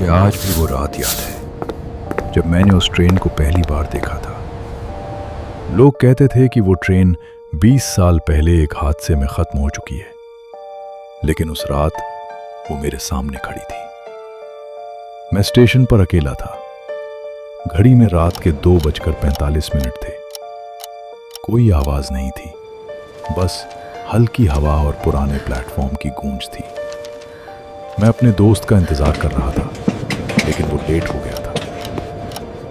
मुझे आज भी वो रात याद है जब मैंने उस ट्रेन को पहली बार देखा था। लोग कहते थे कि वो ट्रेन 20 साल पहले एक हादसे में खत्म हो चुकी है, लेकिन उस रात वो मेरे सामने खड़ी थी। मैं स्टेशन पर अकेला था। घड़ी में रात के 2:45 थे। कोई आवाज नहीं थी, बस हल्की हवा और पुराने प्लेटफॉर्म की गूंज थी। मैं अपने दोस्त का इंतजार कर रहा था, लेकिन वो लेट हो गया था।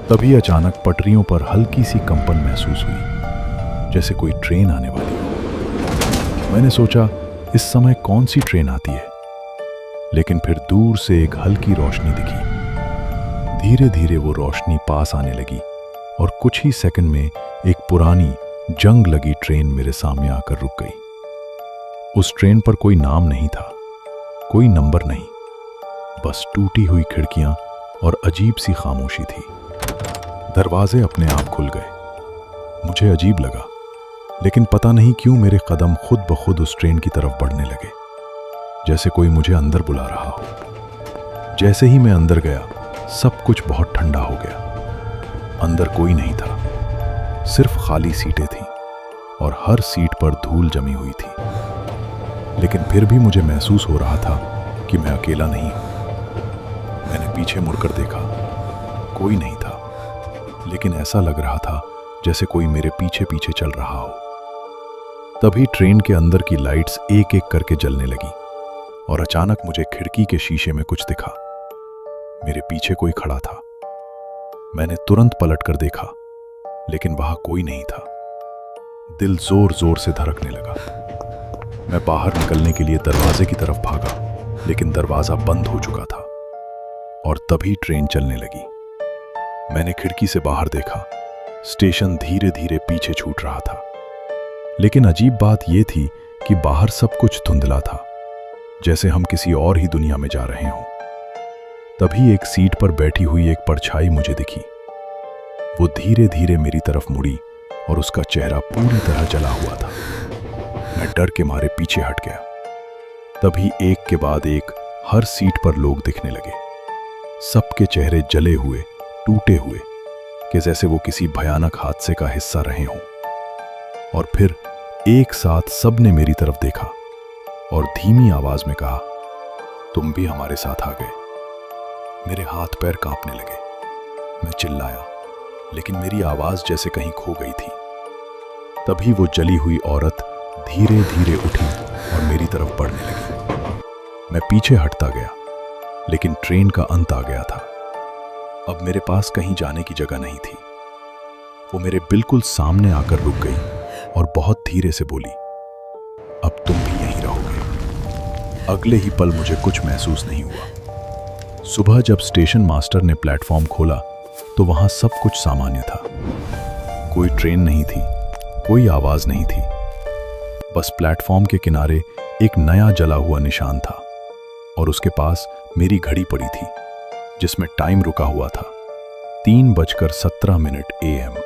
तभी अचानक पटरियों पर हल्की सी कंपन महसूस हुई, जैसे कोई ट्रेन आने वाली हो। मैंने सोचा इस समय कौन सी ट्रेन आती है, लेकिन फिर दूर से एक हल्की रोशनी दिखी। धीरे धीरे वो रोशनी पास आने लगी और कुछ ही सेकंड में एक पुरानी जंग लगी ट्रेन मेरे सामने आकर रुक गई। उस ट्रेन पर कोई नाम नहीं था, कोई नंबर नहीं, बस टूटी हुई खिड़कियां और अजीब सी खामोशी थी। दरवाजे अपने आप खुल गए। मुझे अजीब लगा, लेकिन पता नहीं क्यों मेरे कदम खुद ब खुद उस ट्रेन की तरफ बढ़ने लगे, जैसे कोई मुझे अंदर बुला रहा हो। जैसे ही मैं अंदर गया, सब कुछ बहुत ठंडा हो गया। अंदर कोई नहीं था, सिर्फ खाली सीटें थीं और हर सीट पर धूल जमी हुई थी। लेकिन फिर भी मुझे महसूस हो रहा था कि मैं अकेला नहीं हूं। मैंने पीछे मुड़कर देखा, कोई नहीं था, लेकिन ऐसा लग रहा था जैसे कोई मेरे पीछे पीछे चल रहा हो। तभी ट्रेन के अंदर की लाइट्स एक एक करके जलने लगी और अचानक मुझे खिड़की के शीशे में कुछ दिखा। मेरे पीछे कोई खड़ा था। मैंने तुरंत पलटकर देखा, लेकिन वहां कोई नहीं था। दिल जोर जोर से धड़कने लगा। मैं बाहर निकलने के लिए दरवाजे की तरफ भागा, लेकिन दरवाजा बंद हो चुका था और तभी ट्रेन चलने लगी। मैंने खिड़की से बाहर देखा। स्टेशन धीरे धीरे पीछे छूट रहा था, लेकिन अजीब बात यह थी कि बाहर सब कुछ धुंधला था, जैसे हम किसी और ही दुनिया में जा रहे हों। तभी एक सीट पर बैठी हुई एक परछाई मुझे दिखी। वो धीरे धीरे मेरी तरफ मुड़ी और उसका चेहरा पूरी तरह जला हुआ था। मैं डर के मारे पीछे हट गया। तभी एक के बाद एक हर सीट पर लोग दिखने लगे। सबके चेहरे जले हुए, टूटे हुए, कि जैसे वो किसी भयानक हादसे का हिस्सा रहे हों। और फिर एक साथ सबने मेरी तरफ देखा और धीमी आवाज में कहा, तुम भी हमारे साथ आ गए। मेरे हाथ पैर कांपने लगे। मैं चिल्लाया, लेकिन मेरी आवाज जैसे कहीं खो गई थी। तभी वो जली हुई औरत धीरे धीरे उठी और मेरी तरफ बढ़ने लगी। मैं पीछे हटता गया, लेकिन ट्रेन का अंत आ गया था। अब मेरे पास कहीं जाने की जगह नहीं थी। वो मेरे बिल्कुल सामने आकर रुक गई और बहुत धीरे से बोली, अब तुम भी यहीं रहोगे। अगले ही पल मुझे कुछ महसूस नहीं हुआ। सुबह जब स्टेशन मास्टर ने प्लेटफॉर्म खोला तो वहां सब कुछ सामान्य था। कोई ट्रेन नहीं थी, कोई आवाज नहीं थी, बस प्लेटफॉर्म के किनारे एक नया जला हुआ निशान था और उसके पास मेरी घड़ी पड़ी थी, जिसमें टाइम रुका हुआ था, 3:17 AM।